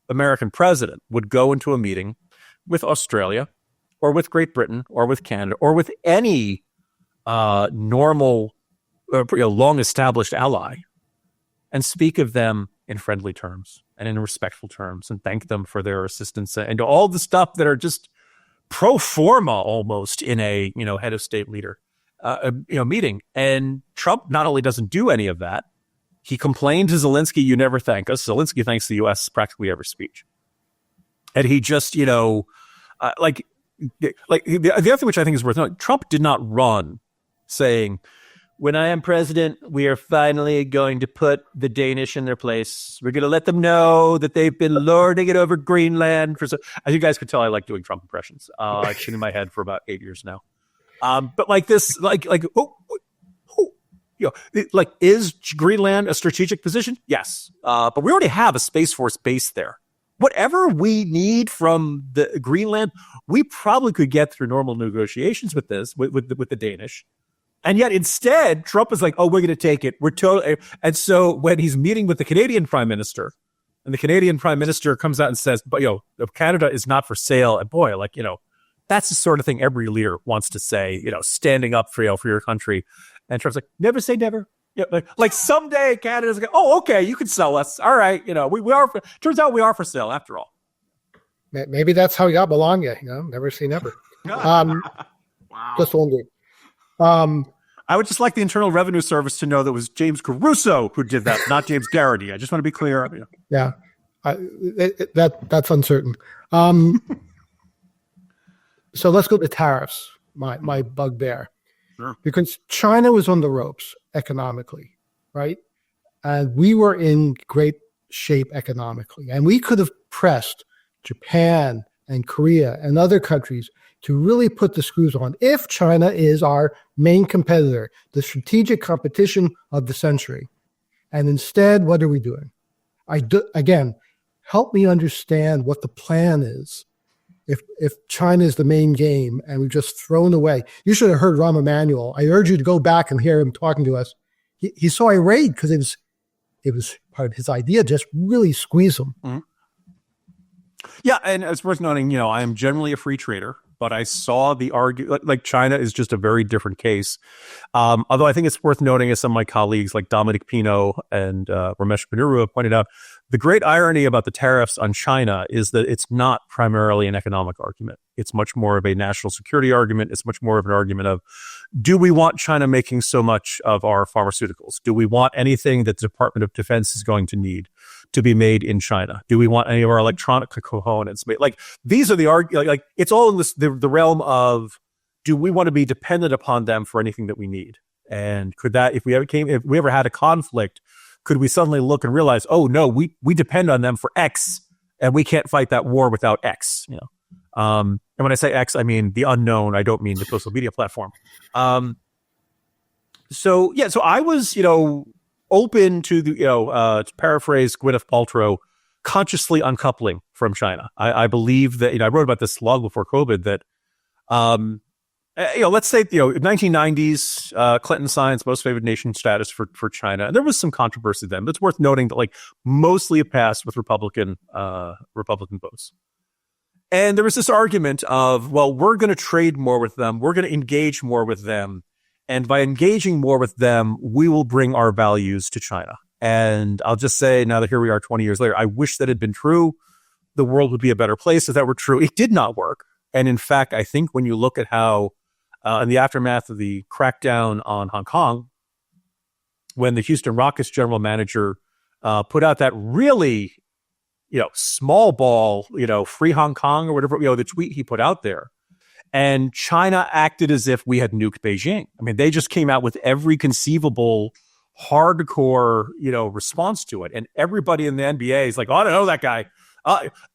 American president would go into a meeting with Australia or with Great Britain or with Canada or with any normal, long-established ally and speak of them in friendly terms and in respectful terms and thank them for their assistance and all the stuff that are just pro forma almost in a, head of state leader, meeting. And Trump not only doesn't do any of that, he complained to Zelensky, you never thank us. Zelensky thanks the U.S. practically every speech. And he just, the other thing which I think is worth noting, Trump did not run saying, when I am president, we are finally going to put the Danish in their place. We're going to let them know that they've been lording it over Greenland. As you guys could tell, I like doing Trump impressions. I've been in my head for about 8 years now. But is Greenland a strategic position? Yes. But we already have a Space Force base there. Whatever we need from the Greenland, we probably could get through normal negotiations with the Danish. And yet instead, Trump is like, oh, we're going to take it. We're totally. And so when he's meeting with the Canadian prime minister and the Canadian prime minister comes out and says, but, Canada is not for sale. And boy, that's the sort of thing every leader wants to say, standing up for your country. And Trump's like, never say never. Someday Canada's like, oh, okay, you can sell us. All right. We are. Turns out we are for sale after all. Maybe that's how he got Bologna. Never say never. Wow. Just wondering. I would just like the Internal Revenue Service to know that it was James Carouso who did that, not James Geraghty. I just want to be clear. Yeah, that's uncertain. So let's go to tariffs, my bugbear. Sure. Because China was on the ropes economically, right? And we were in great shape economically. And we could have pressed Japan and Korea and other countries to really put the screws on if China is our main competitor, the strategic competition of the century. And instead, what are we doing? Again, help me understand what the plan is. If China is the main game and we've just thrown away, you should have heard Rahm Emanuel. I urge you to go back and hear him talking to us. He's so irate because it was part of his idea, just really squeeze them. Mm-hmm. Yeah, and it's worth noting, I am generally a free trader. but I saw the argument, like China is just a very different case. Although I think it's worth noting, as some of my colleagues like Dominic Pino and Ramesh Ponnuru have pointed out, the great irony about the tariffs on China is that it's not primarily an economic argument. It's much more of a national security argument. It's much more of an argument of, do we want China making so much of our pharmaceuticals? Do we want anything that the Department of Defense is going to need to be made in China? Do we want any of our electronic components made? Like, these are the like it's all in this, the realm of, do we want to be dependent upon them for anything that we need? And could that, if we ever had a conflict, could we suddenly look and realize, oh no, we depend on them for X, and we can't fight that war without X, you know? And when I say X, I mean the unknown. I don't mean the social media platform. So I was, open to the, to paraphrase Gwyneth Paltrow, consciously uncoupling from China. I believe that, I wrote about this long before COVID, that, let's say, 1990s, Clinton signs most favored nation status for China. And there was some controversy then, but it's worth noting that, like, mostly it passed with Republican votes. And there was this argument of, well, we're going to trade more with them. We're going to engage more with them. And by engaging more with them, we will bring our values to China. And I'll just say, now that here we are 20 years later, I wish that had been true. The world would be a better place if that were true. It did not work. And in fact, I think when you look at how, in the aftermath of the crackdown on Hong Kong, when the Houston Rockets general manager put out that really, small ball, free Hong Kong or whatever, the tweet he put out there, and China acted as if we had nuked Beijing. I mean, they just came out with every conceivable hardcore, response to it. And everybody in the NBA is like, oh, I don't know that guy.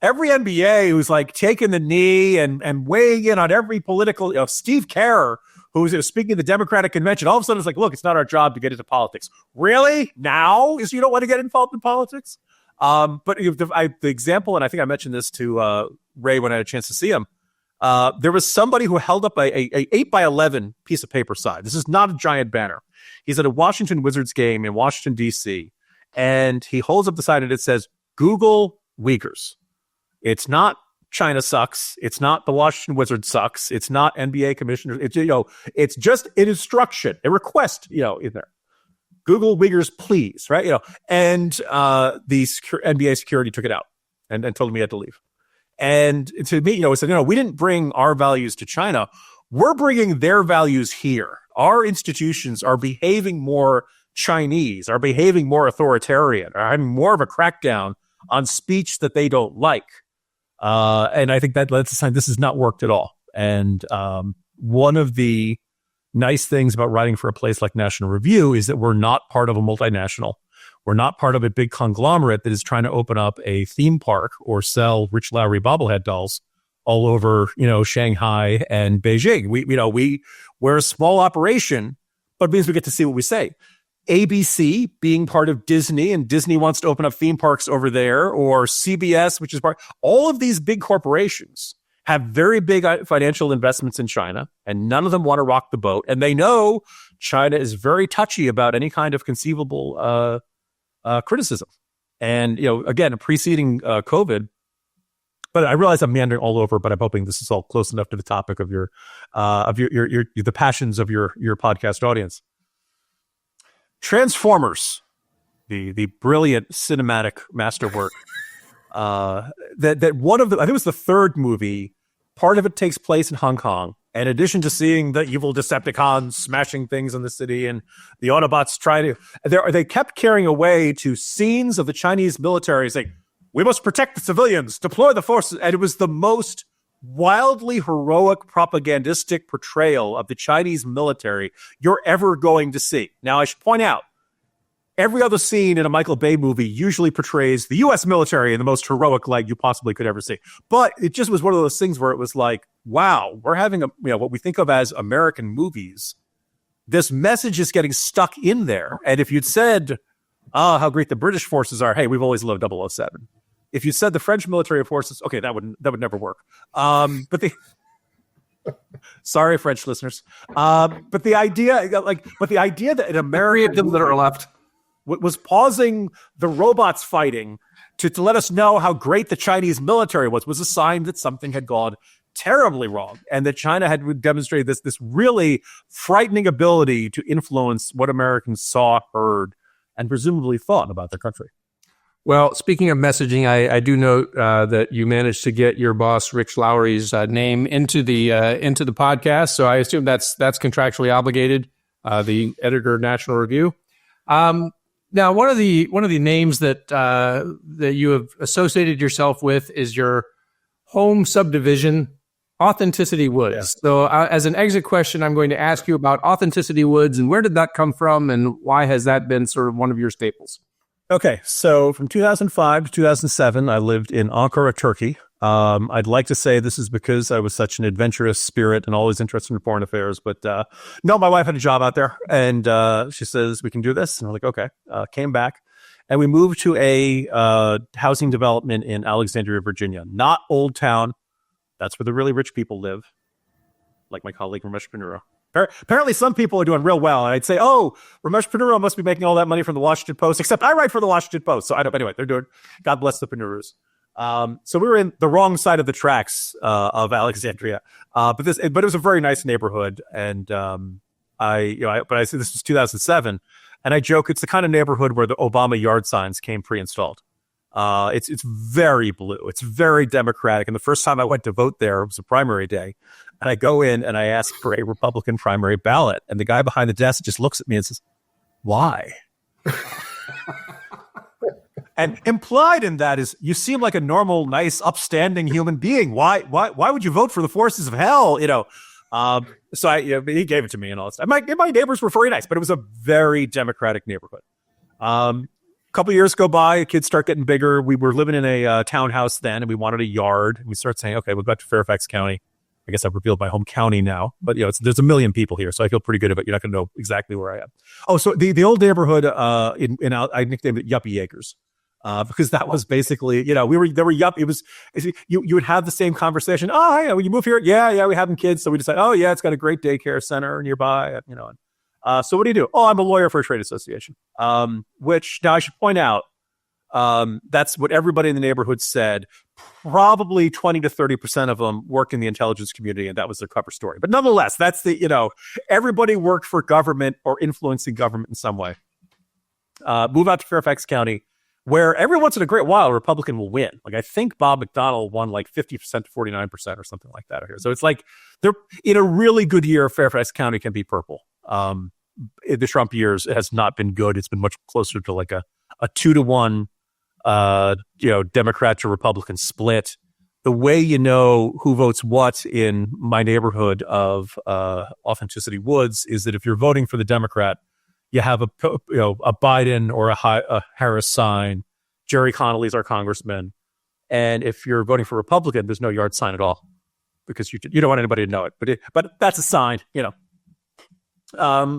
Every NBA who's like taking the knee and weighing in on every political, Steve Kerr, who's speaking at the Democratic convention, all of a sudden it's like, look, it's not our job to get into politics. Really? Now is you don't want to get involved in politics? But the example, and I think I mentioned this to Ray when I had a chance to see him. There was somebody who held up a 8x11 piece of paper sign. This is not a giant banner. He's at a Washington Wizards game in Washington, D.C., and he holds up the sign and it says, Google Uyghurs. It's not China sucks. It's not the Washington Wizards sucks. It's not NBA commissioners. It's just an instruction, a request, in there. Google Uyghurs, please, right? And the NBA security took it out and told me he had to leave. And to me, it said, we didn't bring our values to China. We're bringing their values here. Our institutions are behaving more Chinese, are behaving more authoritarian, are having more of a crackdown on speech that they don't like. And I think that's a sign this has not worked at all. And one of the nice things about writing for a place like National Review is that we're not part of a multinational. We're not part of a big conglomerate that is trying to open up a theme park or sell Rich Lowry bobblehead dolls all over, Shanghai and Beijing. We're a small operation, but it means we get to see what we say. ABC being part of Disney, and Disney wants to open up theme parks over there, or CBS, which is all of these big corporations have very big financial investments in China, and none of them want to rock the boat. And they know China is very touchy about any kind of conceivable criticism. And, again, preceding COVID, but I realize I'm meandering all over, but I'm hoping this is all close enough to the topic of your the passions of your podcast audience. Transformers, the brilliant cinematic masterwork, that one of the, I think it was the third movie, part of it takes place in Hong Kong. In addition to seeing the evil Decepticons smashing things in the city and the Autobots trying to, they kept carrying away to scenes of the Chinese military saying, we must protect the civilians, deploy the forces. And it was the most wildly heroic propagandistic portrayal of the Chinese military you're ever going to see. Now, I should point out, every other scene in a Michael Bay movie usually portrays the U.S. military in the most heroic light you possibly could ever see. But it just was one of those things where it was like, wow, we're having what we think of as American movies. This message is getting stuck in there. And if you'd said, how great the British forces are, hey, we've always loved 007. If you said the French military forces, okay, that would never work. Sorry, French listeners. But the idea that in America them that are left was pausing the robots fighting to let us know how great the Chinese military was a sign that something had gone terribly wrong, and that China had demonstrated this really frightening ability to influence what Americans saw, heard, and presumably thought about their country. Well, speaking of messaging, I do note that you managed to get your boss Rich Lowry's name into the podcast, so I assume that's contractually obligated. The editor of National Review. Now, one of the names that you have associated yourself with is your home subdivision, Authenticity Woods. Yeah. So, as an exit question, I'm going to ask you about Authenticity Woods and where did that come from, and why has that been sort of one of your staples? Okay, so from 2005 to 2007, I lived in Ankara, Turkey. I'd like to say this is because I was such an adventurous spirit and always interested in foreign affairs, but no, my wife had a job out there, and she says, we can do this. And I'm like, okay. Came back, and we moved to a housing development in Alexandria, Virginia. Not Old Town. That's where the really rich people live, like my colleague Ramesh Ponnuru. Apparently, some people are doing real well, and I'd say, "Oh, Ramesh Ponnuru must be making all that money from the Washington Post." Except I write for the Washington Post, so I don't. Anyway, they're doing. God bless the Ponnurus. So we were in the wrong side of the tracks of Alexandria, but it was a very nice neighborhood, and I say this was 2007, and I joke it's the kind of neighborhood where the Obama yard signs came pre-installed. It's very blue. It's very Democratic. And the first time I went to vote there, it was a primary day. And I go in and I ask for a Republican primary ballot. And the guy behind the desk just looks at me and says, why? And implied in that is, you seem like a normal, nice, upstanding human being. Why would you vote for the forces of hell? So he gave it to me and all that stuff. My neighbors were very nice, but it was a very Democratic neighborhood. Couple of years go by, kids start getting bigger. We were living in a townhouse then, and we wanted a yard. And we start saying, okay, we'll go back to Fairfax County. I guess I've revealed my home county now, but there's a million people here, so I feel pretty good about it. You're not going to know exactly where I am. Oh, so the old neighborhood I nicknamed it Yuppie Acres, because that was basically there were yup. It was you would have the same conversation. Oh, yeah, when you move here, yeah, we having kids, so we decide, oh yeah, it's got a great daycare center nearby, So what do you do? Oh, I'm a lawyer for a trade association. Which now I should point out, that's what everybody in the neighborhood said. Probably 20 to 30% of them work in the intelligence community, and that was their cover story. But nonetheless, that's everybody worked for government or influencing government in some way. Move out to Fairfax County, where every once in a great while, a Republican will win. Like I think Bob McDonnell won like 50% to 49% or something like that here. So it's like they're in a really good year, Fairfax County can be purple. In the Trump years, it has not been good. It's been much closer to like a 2-to-1, Democrat to Republican split. The way you know who votes what in my neighborhood of Authenticity Woods is that if you're voting for the Democrat, you have a Biden or a Harris sign. Jerry Connolly's our congressman, and if you're voting for Republican, there's no yard sign at all because you don't want anybody to know it. But that's a sign,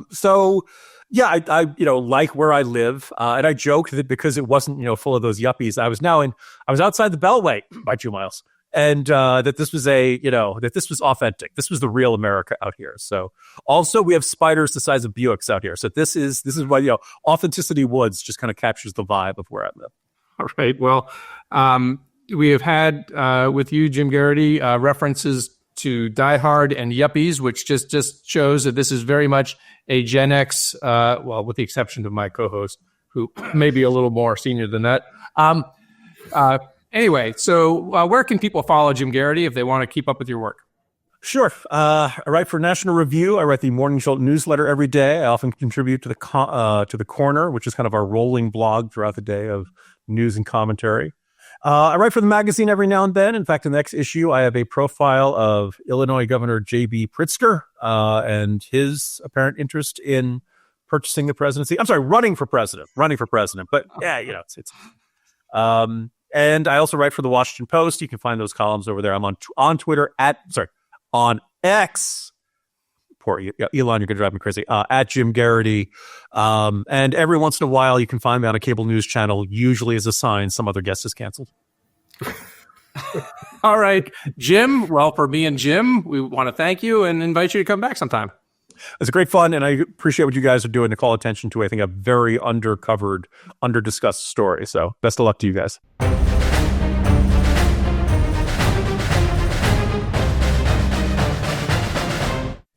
So yeah, I like where I live, and I joked that because it wasn't full of those yuppies, I was outside the Beltway by 2 miles, and that this was that this was authentic. This was the real America out here. So also we have spiders the size of Buicks out here. So this is why Authenticity Woods just kind of captures the vibe of where I live. All right. Well, we have had with you, Jim Geraghty, references to Die Hard and Yuppies, which just shows that this is very much a Gen X, with the exception of my co-host, who may be a little more senior than that. Anyway, so where can people follow Jim Geraghty if they want to keep up with your work? Sure. I write for National Review. I write the Morning Jolt newsletter every day. I often contribute to the Corner, which is kind of our rolling blog throughout the day of news and commentary. I write for the magazine every now and then. In fact, in the next issue, I have a profile of Illinois Governor J.B. Pritzker and his apparent interest in purchasing the presidency. I'm sorry, running for president. But yeah, it's. And I also write for the Washington Post. You can find those columns over there. I'm on Twitter on X. Poor Elon, you're going to drive me crazy. At Jim Geraghty. And every once in a while, you can find me on a cable news channel, usually as a sign some other guest is canceled. All right, Jim. Well, for me and Jim, we want to thank you and invite you to come back sometime. It's great fun, and I appreciate what you guys are doing to call attention to, I think, a very undercovered, under-discussed story. So best of luck to you guys.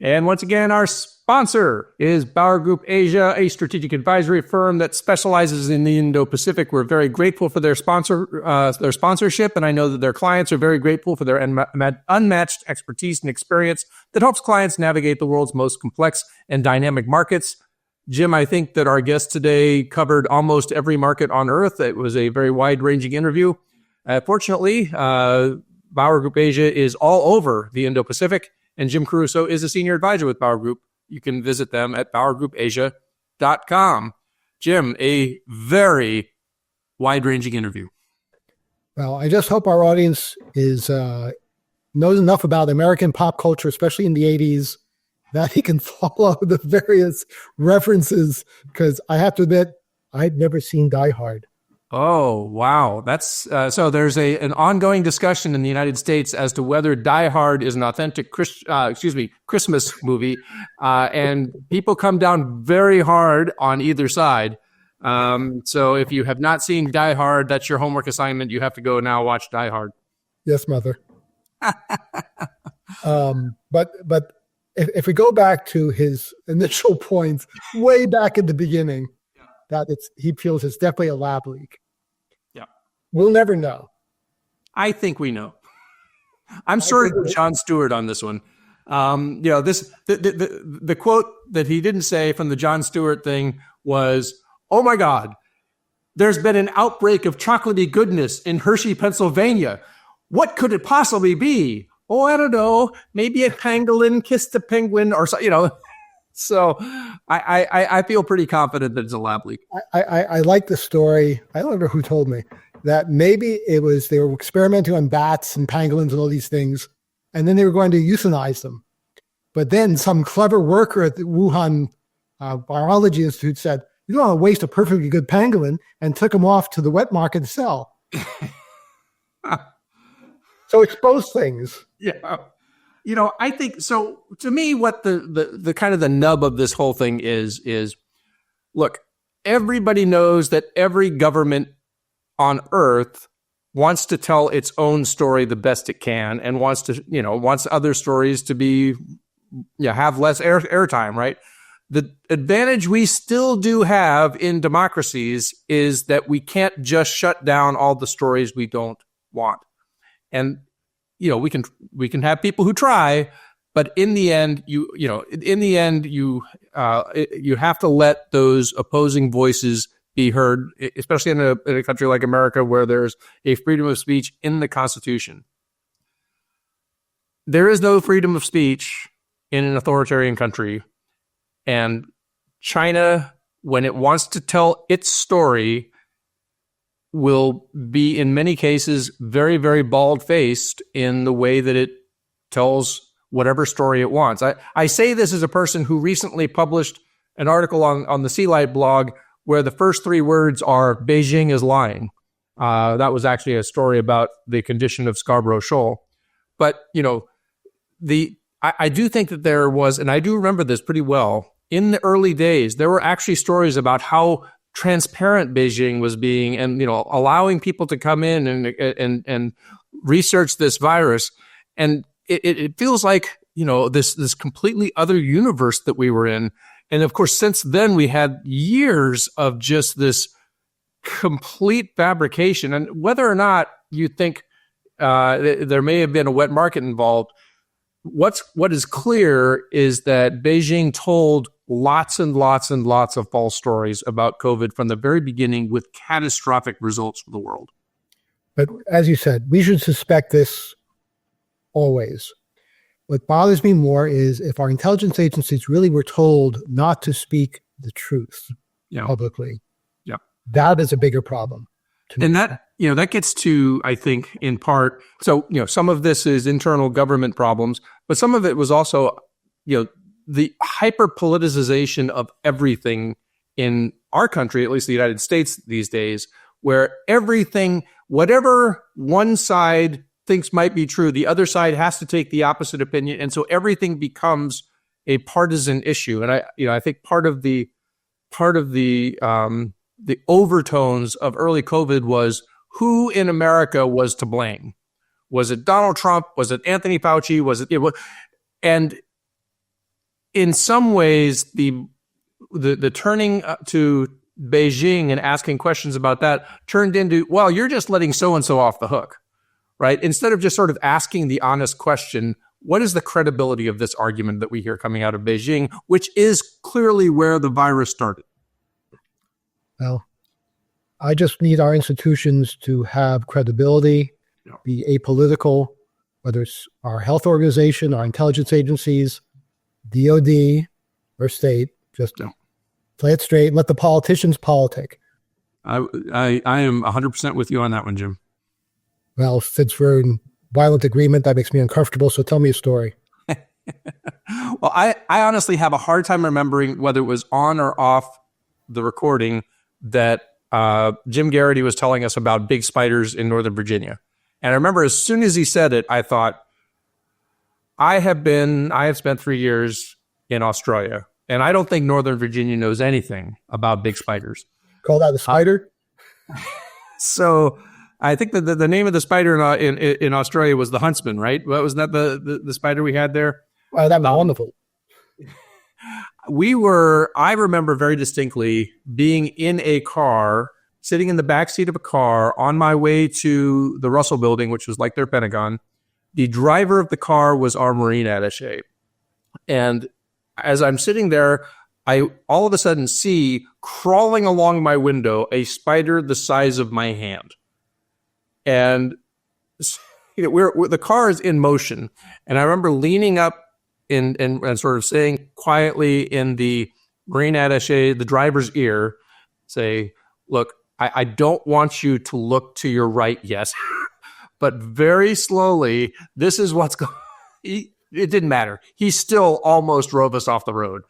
And once again, our sponsor is Bauer Group Asia, a strategic advisory firm that specializes in the Indo-Pacific. We're very grateful for their sponsorship, and I know that their clients are very grateful for their unmatched expertise and experience that helps clients navigate the world's most complex and dynamic markets. Jim, I think that our guest today covered almost every market on earth. It was a very wide-ranging interview. Fortunately, Bauer Group Asia is all over the Indo-Pacific, and Jim Carouso is a senior advisor with Bauer Group. You can visit them at BauerGroupAsia.com. Jim, a very wide-ranging interview. Well, I just hope our audience knows enough about American pop culture, especially in the 80s, that he can follow the various references, because I have to admit, I'd never seen Die Hard. Oh, wow. That's so there's an ongoing discussion in the United States as to whether Die Hard is an authentic Christmas movie. And people come down very hard on either side. So if you have not seen Die Hard, that's your homework assignment. You have to go now watch Die Hard. Yes, mother. But if we go back to his initial points way back at the beginning, that he feels it's definitely a lab leak. Yeah. We'll never know. I think we know. I'm sorry for Jon Stewart on this one. The quote that he didn't say from the Jon Stewart thing was, "Oh my God, there's been an outbreak of chocolatey goodness in Hershey, Pennsylvania. What could it possibly be? Oh, I don't know. Maybe a pangolin kissed a penguin or so, So I feel pretty confident that it's a lab leak. I like the story. I don't remember who told me that maybe they were experimenting on bats and pangolins and all these things, and then they were going to euthanize them. But then some clever worker at the Wuhan Biology Institute said, "You don't want to waste a perfectly good pangolin," and took him off to the wet market to sell. So expose things. Yeah. I think so. To me, what the kind of the nub of this whole thing is look, everybody knows that every government on earth wants to tell its own story the best it can, and wants other stories to be, have less airtime, right? The advantage we still do have in democracies is that we can't just shut down all the stories we don't want. And we can have people who try, but in the end, you have to let those opposing voices be heard, especially in a country like America where there's a freedom of speech in the Constitution. There is no freedom of speech in an authoritarian country, and China, when it wants to tell its story, will be in many cases very, very bald-faced in the way that it tells whatever story it wants. I say this as a person who recently published an article on the Sea Light blog where the first three words are "Beijing is lying." That was actually a story about the condition of Scarborough Shoal. But, I do think that there was, and I do remember this pretty well, in the early days, there were actually stories about how transparent Beijing was being, and allowing people to come in and research this virus, and it feels like this completely other universe that we were in. And of course, since then we had years of just this complete fabrication. And whether or not you think there may have been a wet market involved, what is clear is that Beijing told lots and lots and lots of false stories about COVID from the very beginning, with catastrophic results for the world. But as you said, we should suspect this always. What bothers me more is if our intelligence agencies really were told not to speak the truth publicly. Yeah, that is a bigger problem. And that gets to, I think, in part, so, some of this is internal government problems, but some of it was also, the hyper politicization of everything in our country, at least the United States these days, where everything, whatever one side thinks might be true, the other side has to take the opposite opinion. And so everything becomes a partisan issue. And I think part of the overtones of early COVID was who in America was to blame. Was it Donald Trump? Was it Anthony Fauci? Was it, and in some ways, the turning to Beijing and asking questions about that turned into, well, you're just letting so-and-so off the hook, right? Instead of just sort of asking the honest question, what is the credibility of this argument that we hear coming out of Beijing, which is clearly where the virus started? Well, I just need our institutions to have credibility, be apolitical, whether it's our health organization, our intelligence agencies, DOD, or state, just play it straight and let the politicians politic. I am 100% with you on that one, Jim. Well, since we're in violent agreement, that makes me uncomfortable, so tell me a story. Well, I honestly have a hard time remembering whether it was on or off the recording that Jim Geraghty was telling us about big spiders in Northern Virginia. And I remember as soon as he said it, I thought, I have spent 3 years in Australia, and I don't think Northern Virginia knows anything about big spiders. Call that a spider? So I think that the name of the spider in Australia was the huntsman, right? Wasn't that the spider we had there? Well, that was wonderful. I remember very distinctly being in a car, sitting in the backseat of a car on my way to the Russell Building, which was like their Pentagon. The driver of the car was our Marine attaché. And as I'm sitting there, I all of a sudden see crawling along my window a spider the size of my hand. And the car is in motion. And I remember leaning up and sort of saying quietly in the Marine attaché, the driver's ear, say, look, I don't want you to look to your right yet, but very slowly, this is what's going on. It didn't matter. He still almost drove us off the road.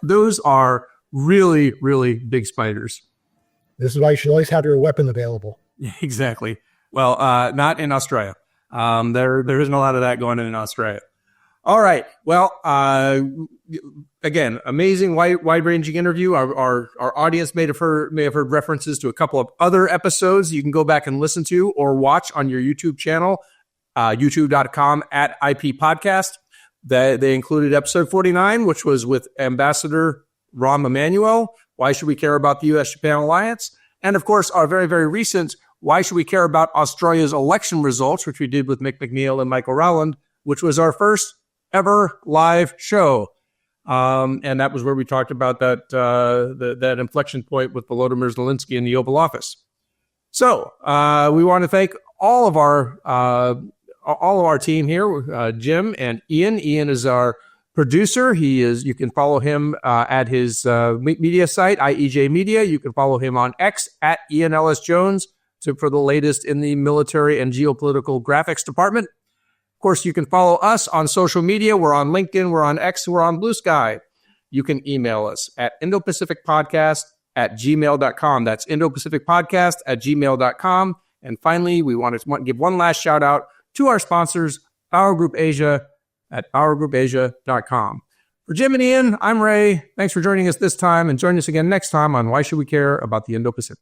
Those are really, really big spiders. This is why you should always have your weapon available. Yeah, exactly. Well, not in Australia. There isn't a lot of that going on in Australia. All right. Well, again, amazing, wide-ranging interview. Our audience may have heard references to a couple of other episodes you can go back and listen to or watch on your YouTube channel, youtube.com/IP Podcast. They included episode 49, which was with Ambassador Rahm Emanuel. Why should we care about the U.S.-Japan alliance? And of course, our very, very recent Why should we care about Australia's election results, which we did with Mick McNeil and Michael Rowland, which was our first ever live show. And that was where we talked about that inflection point with Volodymyr Zelensky in the Oval Office. So we want to thank all of our team here, Jim and Ian. Ian is our producer. You can follow him at his media site, IEJ Media. You can follow him on X at Ian Ellis Jones for the latest in the military and geopolitical graphics department. Of course, you can follow us on social media. We're on LinkedIn, we're on X, we're on Blue Sky. You can email us at Indo-Pacific Podcast@gmail.com. That's Indo-Pacific Podcast@gmail.com. And finally, we want to give one last shout out to our sponsors, Power Group Asia at powergroupasia.com. For Jim and Ian, I'm Ray. Thanks for joining us this time, and join us again next time on Why Should We Care About the Indo-Pacific.